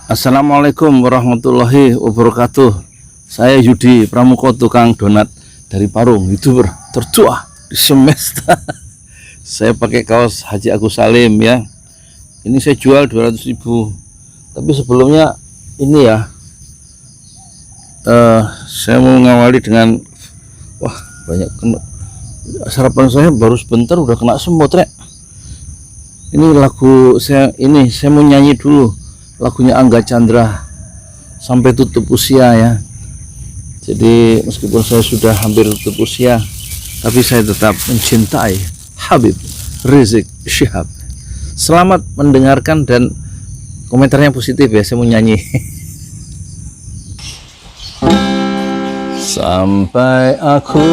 Assalamualaikum warahmatullahi wabarakatuh. Saya Yudi Pramuko, tukang donat dari Parung, YouTuber tertua di semesta. Saya pakai kaos Haji Agus Salim ya. Ini saya jual 200.000. Tapi sebelumnya ini ya, saya mau ngawali dengan banyak kena. Sarapan saya baru sebentar udah kena semut rek. Ini lagu saya mau nyanyi dulu lagunya Angga Chandra, Sampai Tutup Usia ya. Jadi meskipun saya sudah hampir tutup usia, tapi saya tetap mencintai Habib Rizik Syihab. Selamat mendengarkan dan komentarnya positif ya. Saya mau nyanyi. Sampai aku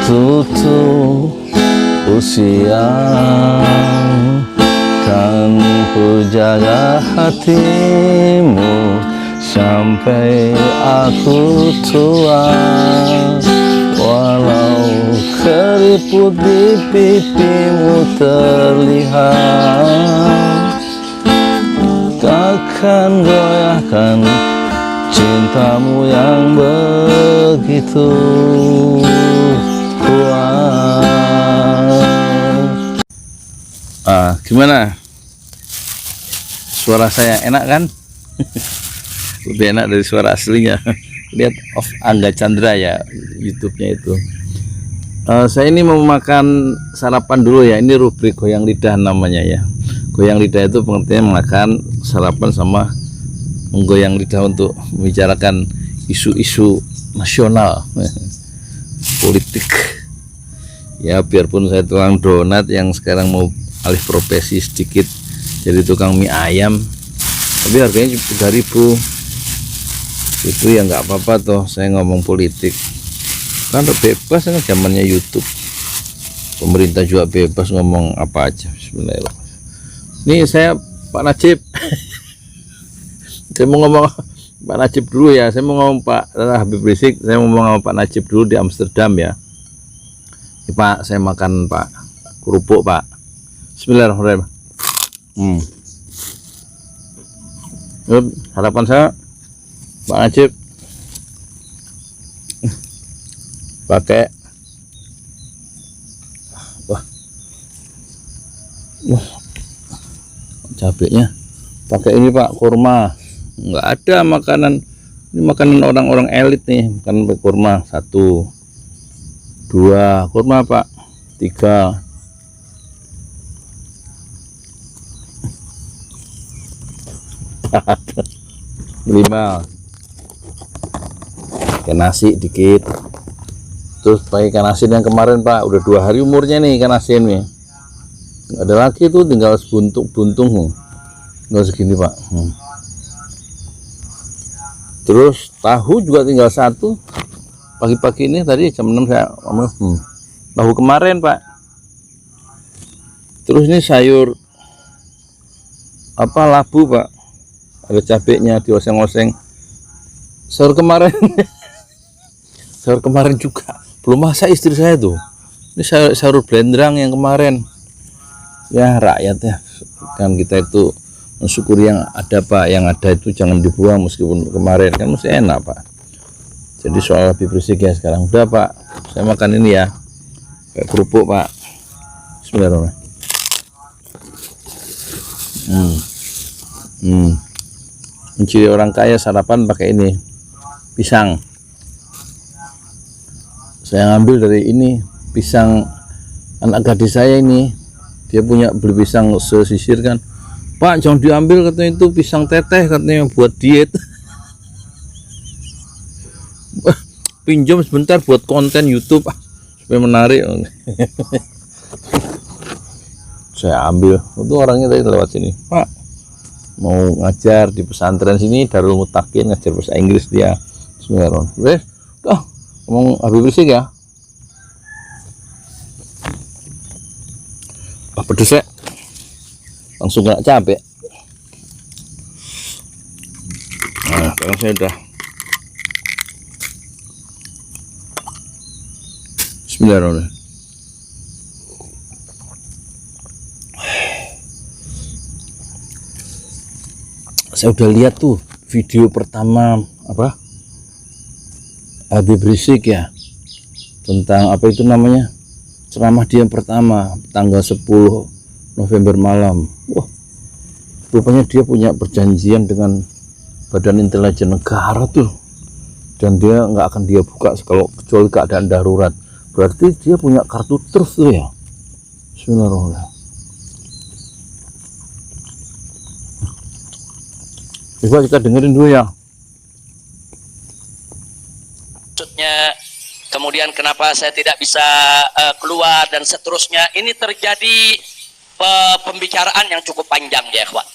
tutup usia, kan ku jaga hatimu sampai aku tua. Walau keriput di pipimu terlihat, takkan goyahkan cintamu yang begitu kuat. Gimana? Suara saya enak kan? Lebih enak dari suara aslinya. Lihat of Angga Chandra ya, YouTube-nya itu. Saya ini mau makan sarapan dulu ya. Ini rubrik goyang lidah namanya ya. Goyang lidah itu pengertiannya makan sarapan sama menggoyang lidah untuk membicarakan isu-isu nasional, politik. Ya biarpun saya tukang donat yang sekarang mau alih profesi sedikit jadi tukang mie ayam, tapi harganya 3.000. Itu ya nggak apa-apa toh, saya ngomong politik kan bebas kan, zamannya YouTube, pemerintah juga bebas ngomong apa aja. Bismillahirrahmanirrahim. Nih saya Pak Najib. Saya mau ngomong Pak Najib dulu ya. Saya mau ngomong Pak Habib Rizik, saya mau ngomong Pak Najib dulu di Amsterdam ya. Ini Pak, saya makan Pak kerupuk Pak. Bismillahirrahmanirrahim. Harapan saya Pak Najib pakai cabenya, pakai ini Pak, kurma. Nggak ada makanan, ini makanan orang-orang elit nih, makanan kurma. 1 2 kurma Pak, 3 5. Ikan nasi dikit, terus pakai ikan asin yang kemarin Pak, udah 2 hari umurnya nih ikan asin nih. Nggak ada lagi tuh, tinggal buntung tinggal segini Pak. Terus tahu juga tinggal 1. Pagi-pagi ini tadi jam 6 saya tahu kemarin Pak. Terus ini sayur labu Pak, ada cabenya dioseng-oseng. Sayur kemarin sayur kemarin juga belum masak istri saya tuh. Ini sayur blendrang yang kemarin ya. Rakyat ya kan, kita itu mensyukuri yang ada Pak, yang ada itu jangan dibuang. Meskipun kemarin kan masih enak Pak. Jadi soal Habib Rizik ya sekarang udah Pak, saya makan ini ya kayak kerupuk Pak. Bismillahirrahmanirrahim. Ciri orang kaya sarapan pakai ini, pisang. Saya ngambil dari ini pisang anak gadis saya ini, dia punya beli pisang sesisir kan. Pak jangan diambil katanya, itu pisang teteh katanya buat diet. Pinjam sebentar buat konten YouTube supaya menarik. Saya ambil, itu orangnya tadi lewat sini, Pak mau ngajar di pesantren sini Darul Mutakin, ngajar bahasa Inggris dia. Bismillahirrahmanirrahim. Ngomong Habib Rizik ya. Pedes ya, langsung kena cabai. Nah sekarang saya udah Bismillahirrahmanirrahim. saya udah lihat tuh video pertama apa Habib Rizik ya, tentang apa itu namanya, ceramah dia yang pertama tanggal 10 November malam. Wah, rupanya dia punya perjanjian dengan Badan Intelijen Negara tuh, dan dia nggak akan dia buka kalau kecuali keadaan darurat. Berarti dia punya kartu truf tuh ya. Bismillahirrahmanirrahim. Coba kita dengerin dulu ya. Maksudnya, kemudian kenapa saya tidak bisa keluar dan seterusnya. Ini terjadi pembicaraan yang cukup panjang ya, ikhwan.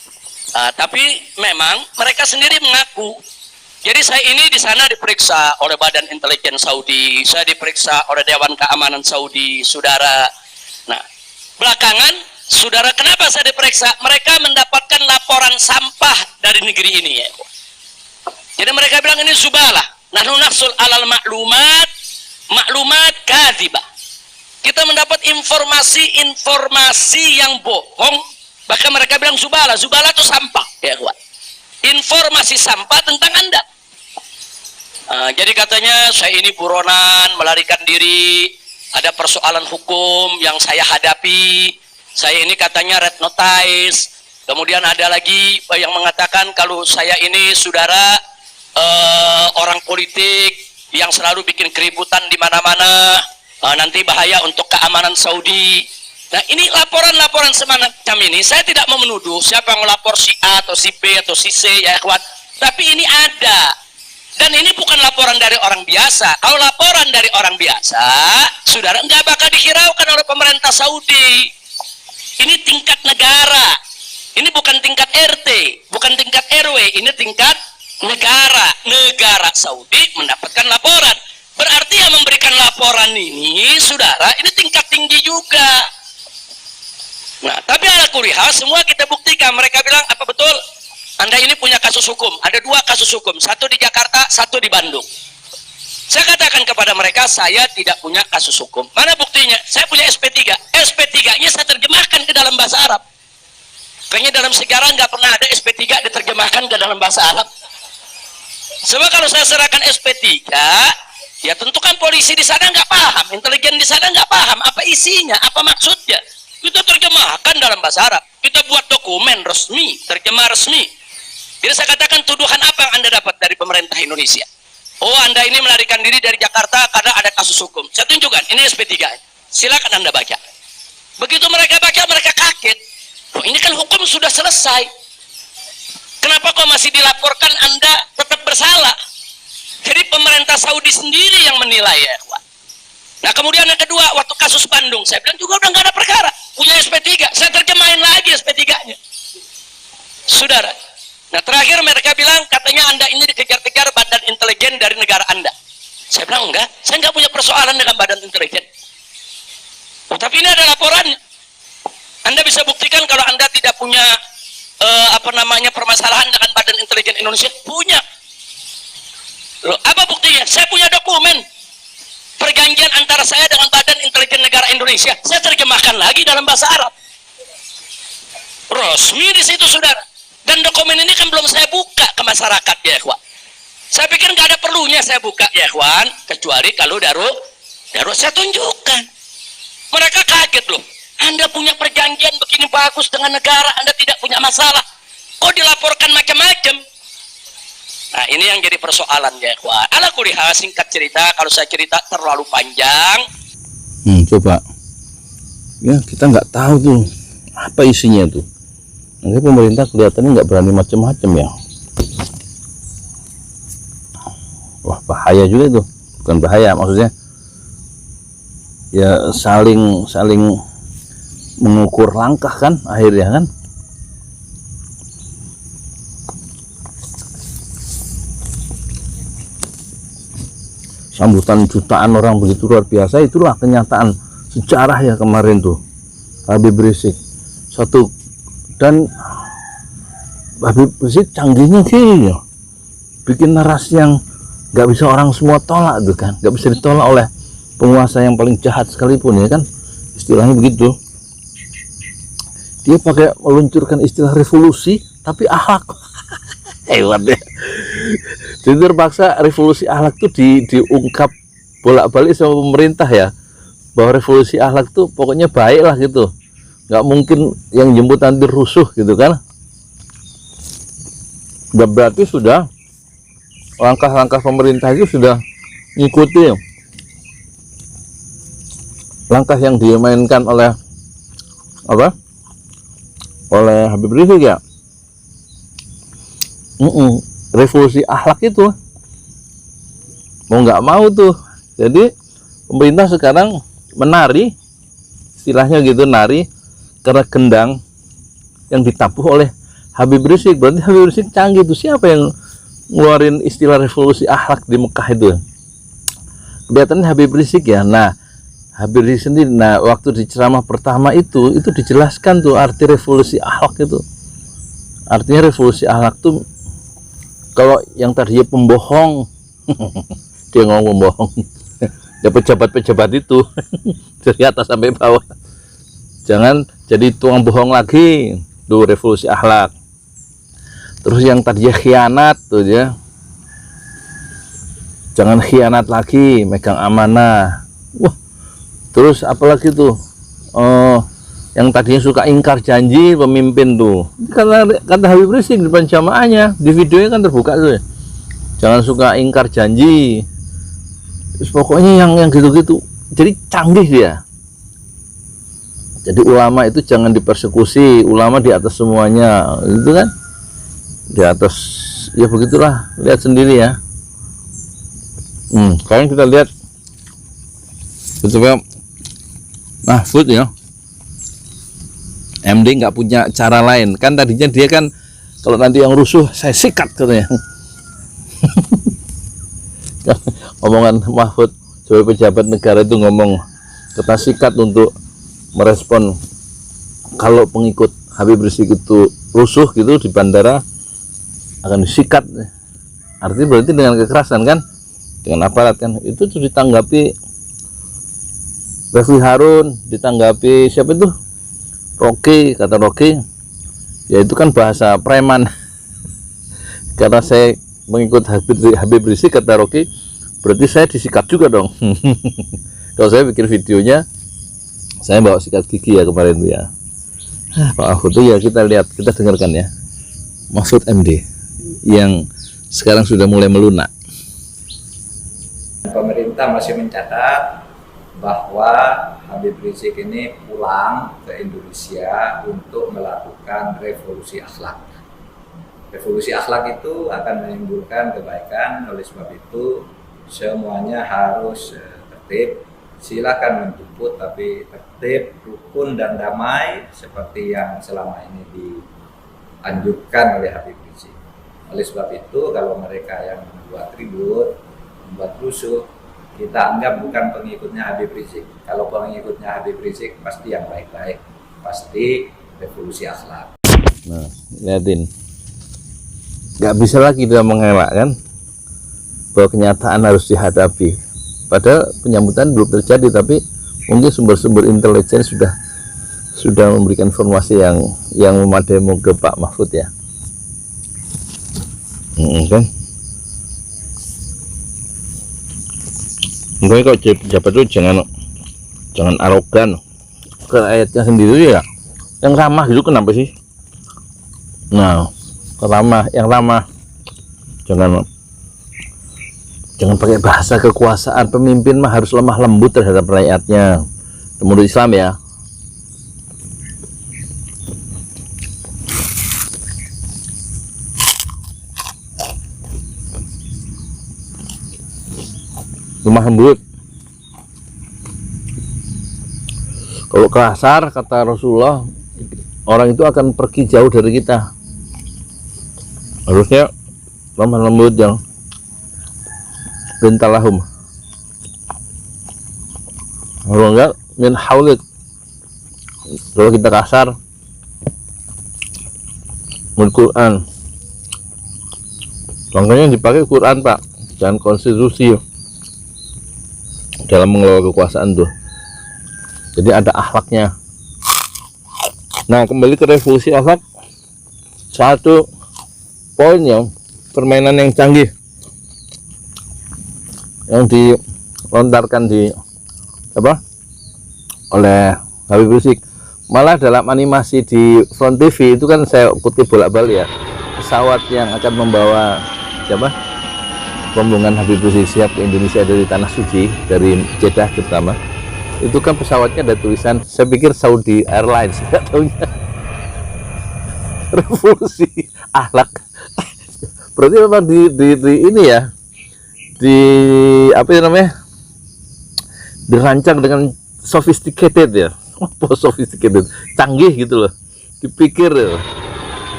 Tapi memang mereka sendiri mengaku. Jadi saya ini di sana diperiksa oleh Badan Intelijen Saudi, saya diperiksa oleh Dewan Keamanan Saudi, saudara. Nah, belakangan, saudara, kenapa saya diperiksa? Mereka mendapatkan laporan sampah dari negeri ini ya. Jadi mereka bilang ini zubalah. Nahnu nahsul alal maklumat kadhibah. Kita mendapat informasi yang bohong. Bahkan mereka bilang zubalah itu sampah ya, kawan. Informasi sampah tentang Anda. Jadi katanya saya ini buronan, melarikan diri, ada persoalan hukum yang saya hadapi, saya ini katanya red notice. Kemudian ada lagi yang mengatakan kalau saya ini saudara orang politik yang selalu bikin keributan di mana-mana, nanti bahaya untuk keamanan Saudi. Nah, ini laporan-laporan semacam ini, saya tidak mau menuduh siapa yang melapor, si A atau si B atau si C ya kawan, tapi ini ada. Dan ini bukan laporan dari orang biasa. Kalau laporan dari orang biasa, saudara, nggak bakal dihiraukan oleh pemerintah Saudi. Ini tingkat negara. Ini bukan tingkat RT, bukan tingkat RW, ini tingkat negara. Negara Saudi mendapatkan laporan. Berarti yang memberikan laporan ini, saudara, ini tingkat tinggi juga. Nah, tapi ala kulihal semua kita buktikan. Mereka bilang, apa betul? Anda ini punya kasus hukum, ada 2 kasus hukum, satu di Jakarta, satu di Bandung. Saya katakan kepada mereka, saya tidak punya kasus hukum. Mana buktinya? Saya punya SP3. SP3-nya saya terjemahkan ke dalam bahasa Arab. Kayaknya dalam sejarah nggak pernah ada SP3 diterjemahkan ke dalam bahasa Arab. Sebab kalau saya serahkan SP3, ya tentu kan polisi di sana nggak paham, intelijen di sana nggak paham apa isinya, apa maksudnya. Kita terjemahkan dalam bahasa Arab. Kita buat dokumen resmi, terjemah resmi. Jadi saya katakan, tuduhan apa yang Anda dapat dari pemerintah Indonesia? Oh, Anda ini melarikan diri dari Jakarta karena ada kasus hukum. Saya tunjukkan, ini SP3. Silakan Anda baca. Begitu mereka baca, mereka kaget. Oh, ini kan hukum sudah selesai. Kenapa kok masih dilaporkan Anda tetap bersalah? Jadi pemerintah Saudi sendiri yang menilai ya. Nah, kemudian yang kedua, waktu kasus Bandung, saya bilang juga udah nggak ada perkara. Punya SP3, saya terjemahin lagi SP3-nya. Saudara. Nah, terakhir mereka bilang, katanya Anda ini dikejar-kejar badan intelijen dari negara Anda. Saya bilang, enggak, saya nggak punya persoalan dengan badan intelijen. Oh, tapi ini ada laporannya. Anda bisa buktikan kalau Anda tidak punya permasalahan dengan badan intelijen Indonesia? Punya. Loh, apa buktinya? Saya punya dokumen perjanjian antara saya dengan badan intelijen negara Indonesia. Saya terjemahkan lagi dalam bahasa Arab. Resmi di situ, saudara. Dan dokumen ini kan belum saya buka ke masyarakat ya, ikhwan. Saya pikir nggak ada perlunya saya buka ya, ikhwan, kecuali kalau darurat saya tunjukkan. Mereka kaget loh. Anda punya perjanjian begini bagus dengan negara, Anda tidak punya masalah. Kok dilaporkan macam-macam? Nah, ini yang jadi persoalan ya, ikhwan. Ala kulihal, singkat cerita, kalau saya cerita terlalu panjang. Coba. Ya, kita nggak tahu tuh apa isinya tuh. Nanti pemerintah kelihatannya nggak berani macam-macam ya. Wah, bahaya juga itu. Bukan bahaya, maksudnya ya saling mengukur langkah kan akhirnya kan. Sambutan jutaan orang begitu luar biasa, itulah kenyataan sejarah ya kemarin tuh Habib Rizik. Satu, dan Habib Rizik canggihnya gini ya, bikin narasi yang nggak bisa orang semua tolak tuh kan, nggak bisa ditolak oleh penguasa yang paling jahat sekalipun ya kan, istilahnya begitu. Dia pakai meluncurkan istilah revolusi tapi akhlak Hebat ya. Jadi terpaksa revolusi akhlak tuh diungkap bolak-balik sama pemerintah ya, bahwa revolusi akhlak tuh pokoknya baik lah gitu, nggak mungkin yang jemput nanti rusuh gitu kan. Berarti sudah langkah-langkah pemerintah itu sudah ngikuti langkah yang dimainkan oleh apa, oleh Habib Rizik ya. Revolusi akhlak itu mau nggak mau tuh. Jadi pemerintah sekarang menari, istilahnya gitu, nari karena gendang yang ditabuh oleh Habib Rizik. Berarti Habib Rizik canggih tuh. Siapa yang ngeluarin istilah revolusi akhlak di Mekah itu? Kelihatannya Habib Rizik ya. Nah, Habib Rizik sendiri, nah waktu di ceramah pertama itu dijelaskan tuh arti revolusi akhlak itu. Artinya revolusi akhlak tuh, kalau yang tadinya pembohong dia ngomong pembohong ya, pejabat-pejabat itu dari atas sampai bawah jangan jadi tukang bohong lagi tuh, revolusi akhlak. Terus yang tadinya khianat tuh ya, jangan khianat lagi, megang amanah. Wah, terus apalagi tuh, yang tadinya suka ingkar janji pemimpin tuh, karena kata Habib Rizik di depan jamaahnya, di videonya kan terbuka tuh ya, jangan suka ingkar janji. Terus pokoknya yang gitu-gitu. Jadi canggih dia. Jadi ulama itu jangan dipersekusi, ulama di atas semuanya, itu kan, di atas ya, begitulah, lihat sendiri ya. Sekarang kita lihat coba Mahfud ya, MD nggak punya cara lain kan. Tadinya dia kan kalau nanti yang rusuh saya sikat katanya. Omongan Mahfud sebagai pejabat negara itu ngomong kata sikat untuk merespon kalau pengikut Habib Rizik itu rusuh gitu di bandara akan disikat. Artinya berarti dengan kekerasan kan, dengan aparat kan. Itu tuh ditanggapi Refli Harun, ditanggapi siapa itu, Rocky, kata Rocky ya itu kan bahasa preman. Karena saya mengikut Habib Rizik, kata Rocky, berarti saya disikat juga dong. Kalau saya bikin videonya saya bawa sikat gigi ya kemarin tuh ya. Pak Mahfud tuh ya, kita lihat, kita dengarkan ya, Mahfud MD yang sekarang sudah mulai melunak. Pemerintah masih mencatat bahwa Habib Rizik ini pulang ke Indonesia untuk melakukan revolusi akhlak. Revolusi akhlak itu akan menimbulkan kebaikan, oleh sebab itu semuanya harus tertib. Silakan menjemput, tapi tertib, rukun dan damai seperti yang selama ini dianjurkan oleh Habib Rizik. Oleh sebab itu kalau mereka yang membuat ribut, membuat rusuh, kita anggap bukan pengikutnya Habib Rizik. Kalau pengikutnya Habib Rizik pasti yang baik-baik, pasti revolusi akhlak. Nah, lihatin, nggak bisa lagi dia mengelak kan, bahwa kenyataan harus dihadapi. Padahal penyambutan belum terjadi, tapi mungkin sumber-sumber intelijen sudah memberikan informasi yang memadai ke Pak Mahfud ya. Kan? Mungkin kalau pejabat itu jangan arogan. Ke ayatnya sendiri ya, yang ramah gitu kenapa sih? Nah, yang ramah, jangan pakai bahasa kekuasaan. Pemimpin mah harus lemah lembut terhadap rakyatnya, menurut Islam ya. Lemah lembut. Kalau kasar, kata Rasulullah, orang itu akan pergi jauh dari kita. Harusnya lemah lembut, yang bintalahum. Kalau enggak min haulik. Kalau kita kasar, menurut Quran, makanya dipakai Quran Pak, dan konstitusi dalam mengelola kekuasaan tuh. Jadi ada akhlaknya. Nah, kembali ke revolusi akhlak. Satu, poinnya permainan yang canggih yang dilontarkan di apa oleh Habib Rizik. Malah dalam animasi di Front TV itu kan saya kutip bolak-balik ya, pesawat yang akan membawa siapa rombongan Habib Rizik Syihab ke Indonesia dari Tanah Suci, dari Jeddah terutama, itu kan pesawatnya ada tulisan, saya pikir Saudi Airlines, nggak tahunya revolusi akhlak. Berarti memang di ini ya, di apa namanya, dirancang dengan sophisticated ya, apa sophisticated, canggih gitu loh, dipikir ya.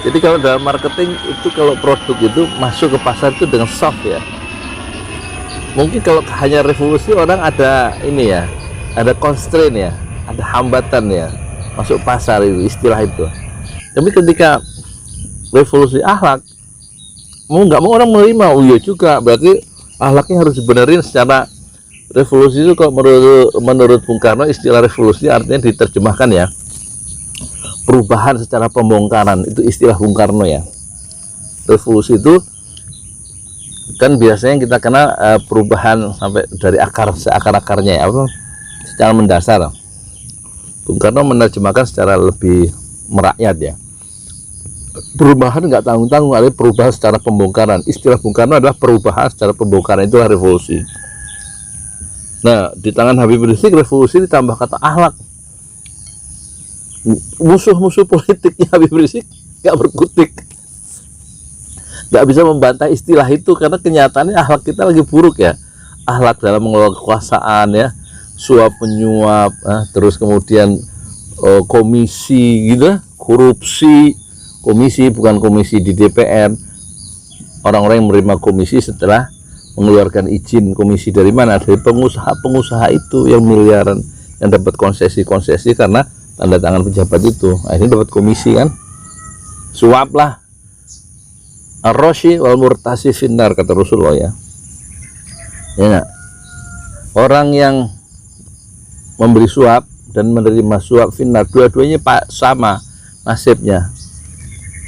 Jadi kalau dalam marketing itu, kalau produk itu masuk ke pasar itu dengan soft ya. Mungkin kalau hanya revolusi orang ada ini ya, ada constraint ya, ada hambatan ya masuk pasar, itu istilah itu. Tapi ketika revolusi akhlak, mau nggak mau orang menerima. Oh iya juga, berarti akhlaknya harus dibenerin secara revolusi. Itu kalau menurut Bung Karno, istilah revolusi artinya diterjemahkan ya, perubahan secara pembongkaran, itu istilah Bung Karno ya. Revolusi itu kan biasanya kita kenal perubahan sampai dari seakar-akarnya ya, apa, secara mendasar. Bung Karno menerjemahkan secara lebih merakyat ya, perubahan nggak tanggung-tanggung, ada perubahan secara pembongkaran. Istilah Bung Karno adalah perubahan secara pembongkaran, itulah revolusi. Nah, di tangan Habib Rizik revolusi ditambah kata akhlak. Musuh-musuh politiknya Habib Rizik nggak berkutik, nggak bisa membantah istilah itu, karena kenyataannya akhlak kita lagi buruk ya. Akhlak dalam mengelola kekuasaan ya, suap menyuap, terus kemudian komisi gitu, korupsi, komisi bukan komisi di DPR, orang-orang yang menerima komisi setelah mengeluarkan izin komisi dari mana? Dari pengusaha-pengusaha itu yang miliaran, yang dapat konsesi-konsesi karena tanda tangan pejabat itu, akhirnya dapat komisi kan, suap lah. Ar-Rashi wal murtasi finnar, kata Rasulullah ya. Ya, orang yang memberi suap dan menerima suap finnar, dua-duanya sama nasibnya,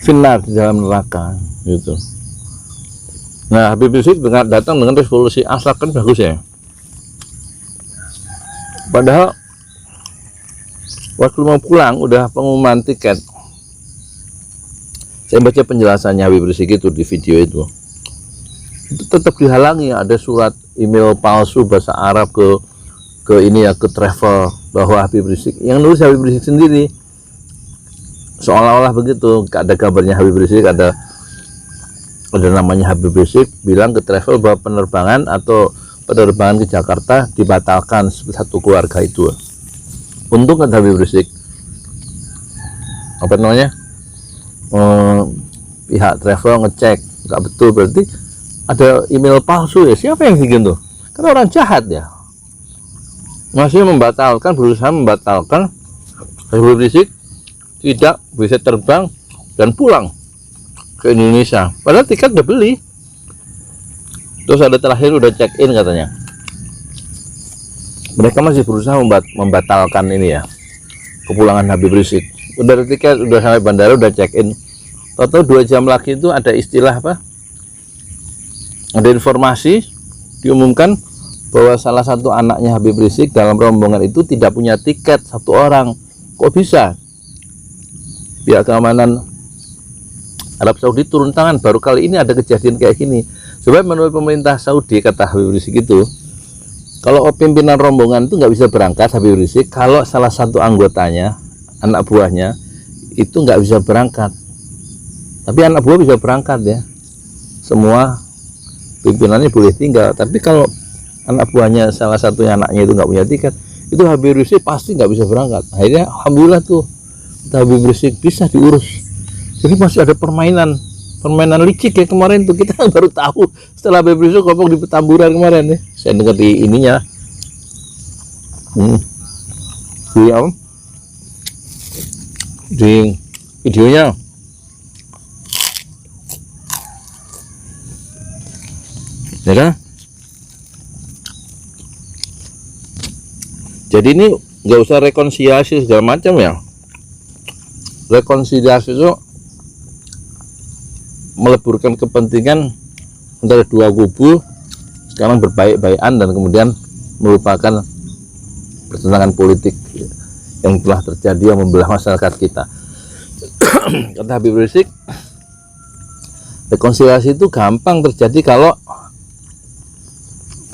finnar, di dalam neraka gitu. Nah, Habib Rizik datang dengan revolusi akhlak, kan bagus ya. Padahal waktu mau pulang udah pengumuman tiket, saya baca penjelasannya Habib Rizik itu di video itu tetap dihalangi. Ada surat email palsu bahasa Arab ke ini ya, ke travel, bahwa Habib Rizik, yang nulis Habib Rizik sendiri, seolah-olah begitu. Ada kabarnya Habib Rizik, ada namanya Habib Rizik bilang ke travel bahwa penerbangan ke Jakarta dibatalkan satu keluarga itu. Untung kata Habib Rizik, apa namanya, pihak travel ngecek nggak betul, berarti ada email palsu ya. Siapa yang bikin tuh? Kan orang jahat ya, masih membatalkan, berusaha membatalkan. Habib Rizik tidak bisa terbang dan pulang ke Indonesia, padahal tiket udah beli. Terus ada terakhir udah check in katanya. Mereka masih berusaha membatalkan ini ya, kepulangan Habib Rizik. Udah ada tiket, udah sampai bandara, udah check in. Tahu 2 jam lagi itu ada istilah apa? Ada informasi diumumkan bahwa salah satu anaknya Habib Rizik dalam rombongan itu tidak punya tiket, 1 orang. Kok bisa? Pihak keamanan Arab Saudi turun tangan. Baru kali ini ada kejadian kayak gini. Sebab menurut pemerintah Saudi, kata Habib Rizik itu, kalau pimpinan rombongan itu nggak bisa berangkat, Habib Rizik, kalau salah satu anggotanya, anak buahnya itu nggak bisa berangkat. Tapi anak buah bisa berangkat ya, semua pimpinannya boleh tinggal. Tapi kalau anak buahnya salah satunya anaknya itu nggak punya tiket, itu Habib Rizik pasti nggak bisa berangkat. Akhirnya alhamdulillah tuh Habib Rizik bisa diurus. Jadi masih ada permainan licik ya kemarin tuh, kita baru tahu setelah Habib Rizik ngomong di Petamburan kemarin ya. Saya dengar di ininya, di videonya. Ya kan? Jadi ini nggak usah rekonsiliasi segala macam ya. Rekonsiliasi itu meleburkan kepentingan antara dua kubu, sekarang berbaik-baikan dan kemudian melupakan pertentangan politik yang telah terjadi yang membelah masyarakat kita. Kata Habib Rizik, rekonsiliasi itu gampang terjadi kalau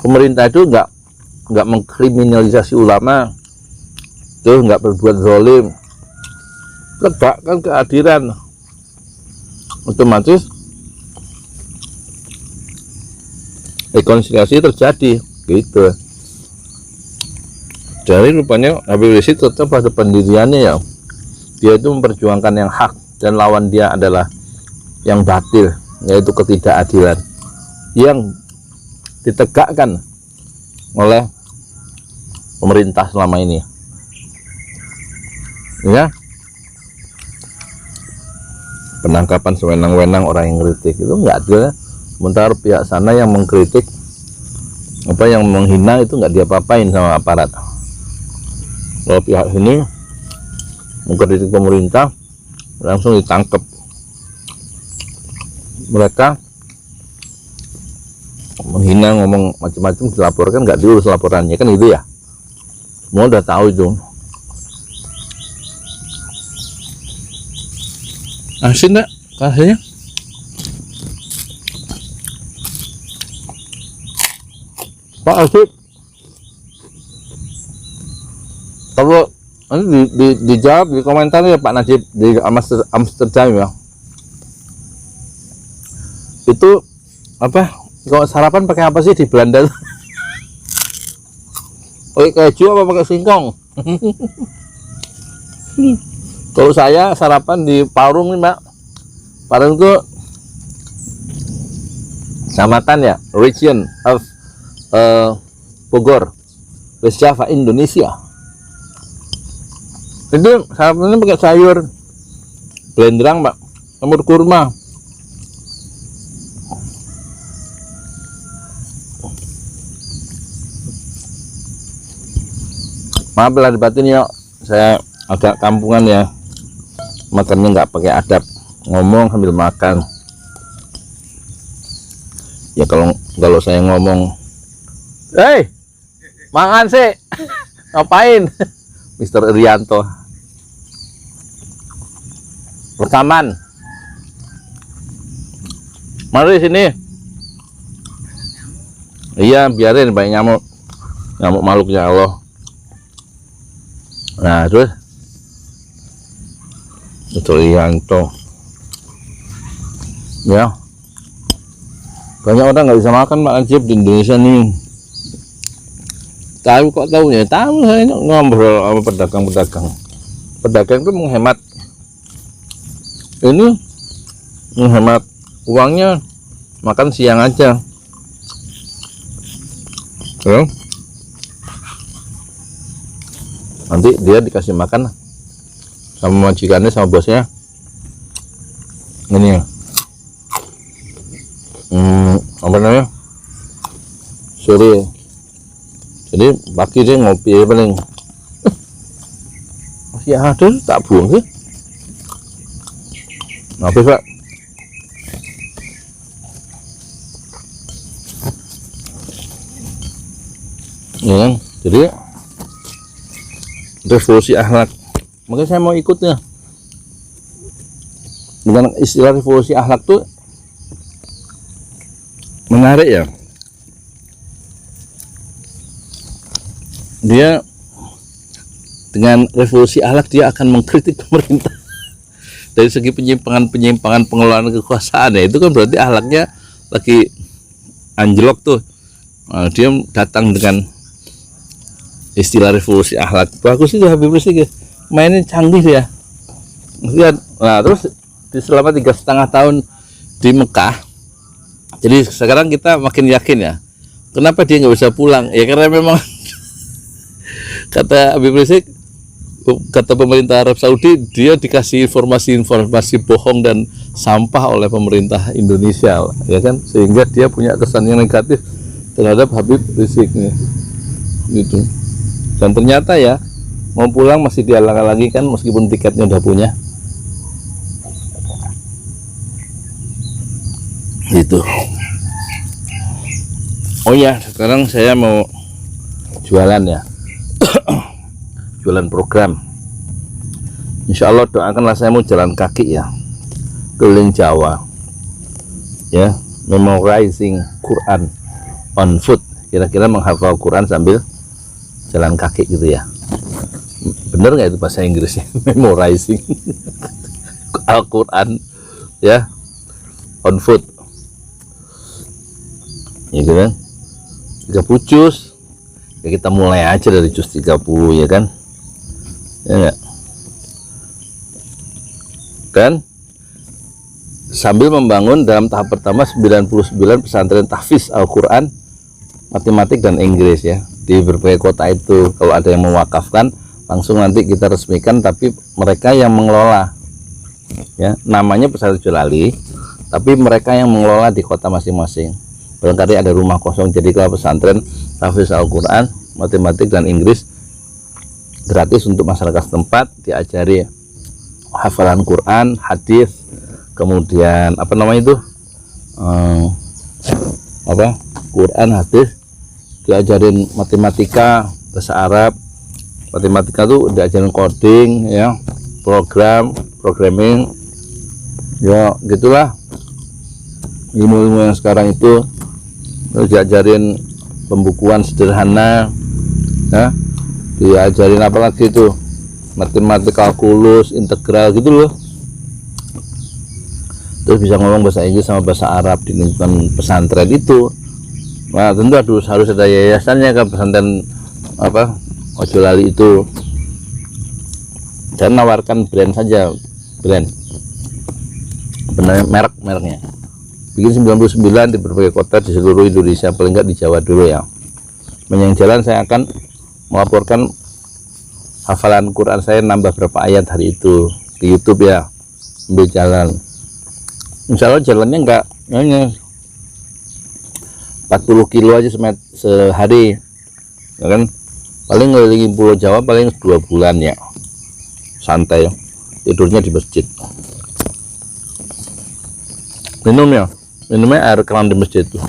pemerintah itu nggak mengkriminalisasi ulama, terus nggak berbuat zalim, tegakkan keadilan, otomatis rekonsiliasi terjadi gitu. Jadi rupanya Habib Rizik tetap pada pendiriannya ya, dia itu memperjuangkan yang hak dan lawan dia adalah yang batil, yaitu ketidakadilan yang ditegakkan oleh pemerintah selama ini ya. Penangkapan sewenang-wenang orang yang kritik itu enggak adil ya. Sementara pihak sana yang mengkritik yang menghina itu enggak diapa-apain sama aparat. Kalau pihak sini mengkritik pemerintah langsung ditangkap. Mereka menghina, ngomong macam-macam dilaporkan, nggak diurus laporannya kan gitu ya. Semua udah tahu itu. Asin enggak kasihnya? Pak Asif, kalau nanti dijawab di komentar ya Pak Najib di Amsterdam ya. Itu apa? Kalau sarapan pakai apa sih di Belanda? Pakai keju apa pakai singkong? Kalau saya sarapan di Parung nih Mbak. Parung itu kecamatan ya, region of Bogor, West Java, Indonesia. Itu sarapannya pakai sayur belendrang Mbak, jamur kurma. Maaf lah dibatin ya, saya agak kampungan ya, makannya nggak pakai adab, ngomong sambil makan. Ya kalau saya ngomong, hei makan sih, ngapain? Mr. Irianto rekaman, mari sini. Iya biarin banyak nyamuk makhluknya Allah. Nah terus Mr. Irianto ya, banyak orang nggak bisa makan Pak Najib di Indonesia nih. Tahu kok tahunya? Tahu, saya ngobrol sama pedagang-pedagang. Pedagang itu menghemat. Ini menghemat uangnya, makan siang aja. Ya. Nanti dia dikasih makan sama majikannya sama bosnya. Ini ya. Apa namanya? Sore. Jadi pagi dia ngopi paling masih ada tak buang sih. Ngopi Pak. Ya kan? Jadi revolusi akhlak. Makanya saya mau ikut ya. Dengan istilah revolusi akhlak tuh menarik ya. Dia dengan revolusi akhlak dia akan mengkritik pemerintah dari segi penyimpangan pengelolaan kekuasaan ya. Itu kan berarti akhlaknya lagi anjlok tuh. Nah, dia datang dengan istilah revolusi akhlak. Bagus itu Habib Rizik ya, mainnya canggih ya. Lihat. Nah terus selama 3,5 tahun di Mekah, jadi sekarang kita makin yakin ya kenapa dia nggak bisa pulang ya, karena memang kata Habib Rizik, kata pemerintah Arab Saudi, dia dikasih informasi bohong dan sampah oleh pemerintah Indonesia ya kan, sehingga dia punya kesan yang negatif terhadap Habib Rizik gitu. Dan ternyata ya mau pulang masih dihalang-halangi kan, meskipun tiketnya udah punya. Gitu. Oh ya, sekarang saya mau jualan ya. Jualan program. Insya Allah doakanlah, saya mau jalan kaki ya, keliling Jawa ya, memorizing Quran on foot. Kira-kira menghafal Quran sambil jalan kaki gitu ya. Bener nggak itu bahasa Inggrisnya? Memorizing Al-Quran ya, on foot gitu kan. 30 juz ya, kita mulai aja dari juz 30 ya kan, ya enggak? Dan sambil membangun dalam tahap pertama 99 pesantren tahfiz Al-Quran, matematik dan Inggris ya, di berbagai kota itu. Kalau ada yang mewakafkan, langsung nanti kita resmikan, tapi mereka yang mengelola ya, namanya Pesantren Jolali, tapi mereka yang mengelola di kota masing-masing. Barangkali ada rumah kosong, jadi kalau pesantren tahfiz Al-Quran, matematik dan Inggris gratis untuk masyarakat setempat, diajari hafalan Quran, hadis, kemudian apa namanya itu, Quran, hadis, diajarin matematika, bahasa Arab. Matematika tuh diajarin coding ya, programming ya, gitulah ilmu-ilmu yang sekarang itu. Terus diajarin pembukuan sederhana ya, diajarin apa lagi itu, matematika, kalkulus, integral gitu loh. Terus bisa ngomong bahasa Inggris sama bahasa Arab di lingkungan pesantren itu. Nah tentu harus ada yayasannya kan, pesantren Jolali itu. Dan nawarkan brand saja, brand mereknya. Bikin 99 di berbagai kota di seluruh Indonesia, paling enggak di Jawa dulu ya. Menjang jalan saya akan melaporkan hafalan Quran saya nambah berapa ayat hari itu di YouTube ya, ambil jalan. Insya Allah jalannya enggak hanya 40 kilo aja sehari ya kan, paling ngelilingi Pulau Jawa paling 2 bulan ya, santai, tidurnya di masjid. Minumnya air keran di masjid tuh,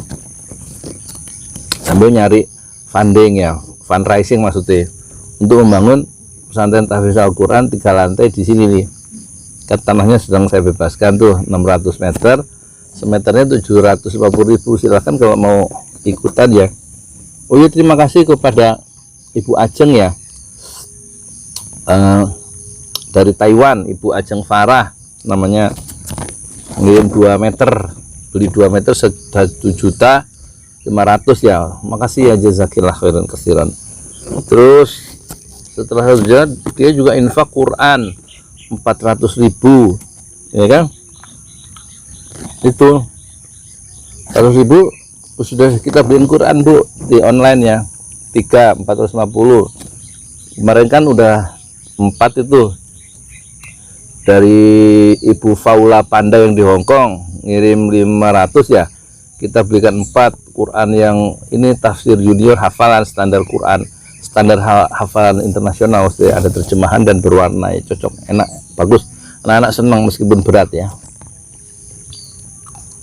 sambil nyari funding ya, fundraising maksudnya, untuk membangun pesantren tahfiz Al-Quran 3 lantai di sini nih. Kan tanahnya sedang saya bebaskan tuh 600 meter, semeternya 750.000. Silahkan kalau mau ikutan ya. Oh iya, terima kasih kepada Ibu Ajeng ya, dari Taiwan, Ibu Ajeng Farah namanya, ngirim 2 meter, beli 2 meter 1.500.000 ya. Makasih ya, jazakillah khairan katsiran. Terus setelah itu dia juga infak Quran 400.000 ya kan, itu 100.000 sudah kita beliin Quran Bu di online ya, 450. Kemarin kan udah 4 itu dari Ibu Faula Panda yang di Hongkong, ngirim 500 ya, kita belikan 4 Quran yang ini tafsir junior, hafalan standar Quran, standar hafalan internasional, ada terjemahan dan berwarna ya, cocok, enak, bagus, anak-anak senang meskipun berat ya.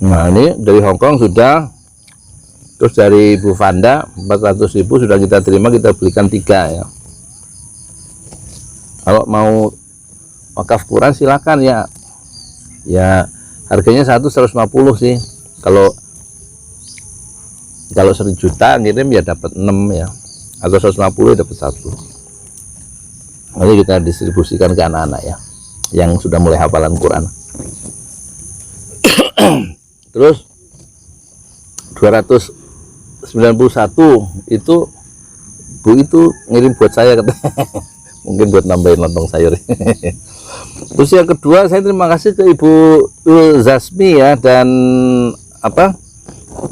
Nah ini dari Hongkong sudah. Terus dari Ibu Fanda 400.000 sudah kita terima, kita belikan 3 ya. Kalau mau wakaf Quran silakan ya, ya harganya 150 sih. Kalau 1 juta ngirim ya dapat 6 ya, atau 150 dapat 1. Nanti kita distribusikan ke anak-anak ya, yang sudah mulai hafalan Quran. Terus 291 itu Bu itu ngirim buat saya katanya. Mungkin buat nambahin lontong sayur. Terus yang kedua, saya terima kasih ke Ibu Zasmi ya, dan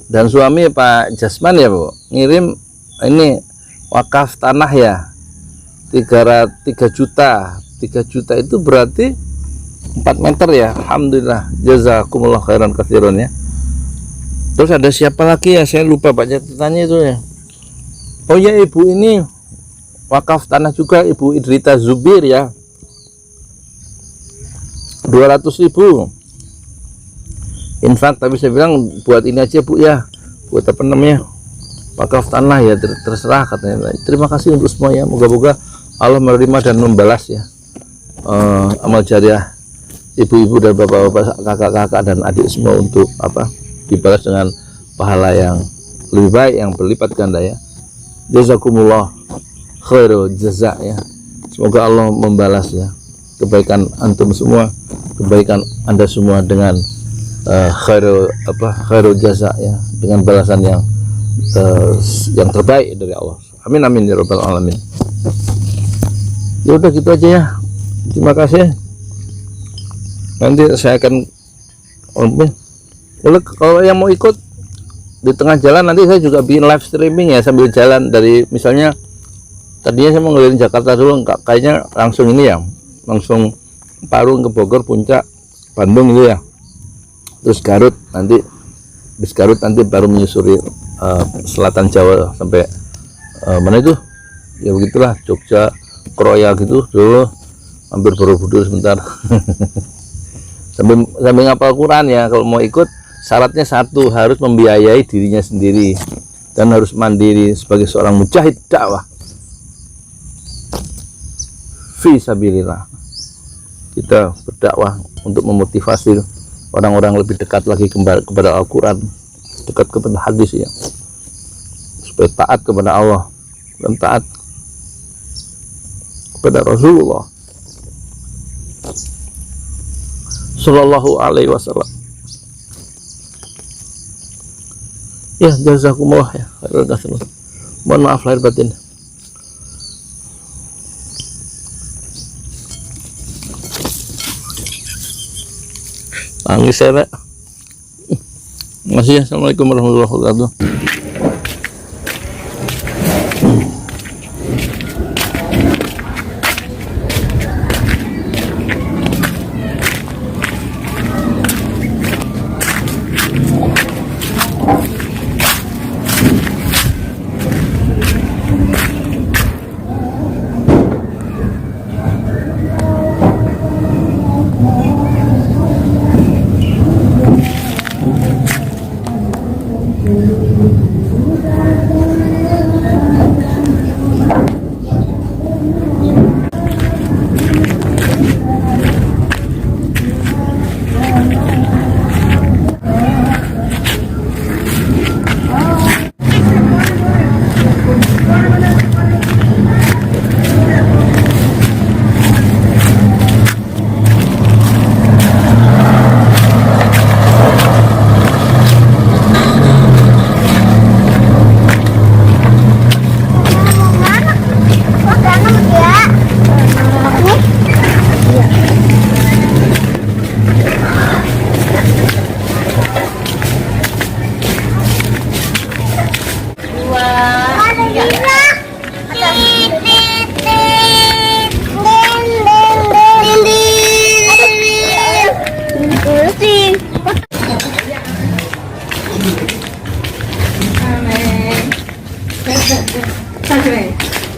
dan suami Pak Jasman ya Bu, ngirim ini wakaf tanah ya, 3 juta. 3 juta itu berarti 4 meter ya. Alhamdulillah, jazakumullah khairan katsiran ya. Terus ada siapa lagi ya, saya lupa baca catatannya itu ya. Oh ya, ibu ini wakaf tanah juga, Ibu Idrita Zubir ya, 200.000. Ini infak, tapi saya bilang buat ini aja Bu ya, buat apa namanya, wakaf tanah ya, terserah katanya. Terima kasih untuk semuanya, moga-moga Allah menerima dan membalas ya amal jariah ibu-ibu dan bapak-bapak, kakak-kakak dan adik semua, untuk apa, dibalas dengan pahala yang lebih baik, yang berlipat ganda ya. Jazakumullah khairul jaza ya. Semoga Allah membalas ya kebaikan antum semua, kebaikan Anda semua dengan khairul jaza ya, dengan balasan yang terbaik dari Allah. Amin amin ya rabbal alamin. Ya udah gitu aja ya. Terima kasih. Nanti saya akan kalau yang mau ikut di tengah jalan, nanti saya juga bikin live streaming ya sambil jalan. Dari misalnya tadinya saya mau ngeliling Jakarta dulu, kayaknya langsung ini ya, langsung Parung ke Bogor, Puncak, Bandung gitu ya, terus Garut, nanti bis Garut nanti baru menyusuri selatan Jawa sampai mana itu ya, begitulah, Jogja, Kroya gitu dulu, hampir Borobudur sebentar. sambil ngapal Quran ya. Kalau mau ikut syaratnya satu, harus membiayai dirinya sendiri dan harus mandiri sebagai seorang mujahid dakwah fi sabilillah. Kita berdakwah untuk memotivasi orang-orang lebih dekat lagi kepada Al-Quran, dekat kepada hadis ya, supaya taat kepada Allah dan taat kepada Rasulullah Sallallahu Alaihi Wasallam. Ya, jazakumullah ya. Mohon maaf lahir batin. Nangis saya, Pak. Makasih ya. Assalamualaikum warahmatullahi wabarakatuh.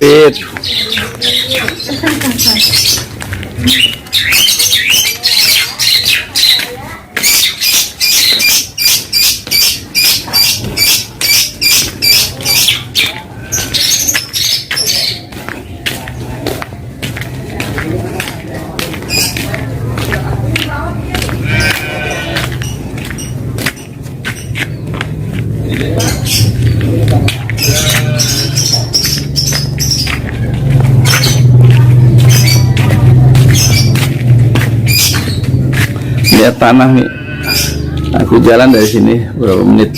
Fit. Lihat tanah nih, aku jalan dari sini berapa menit,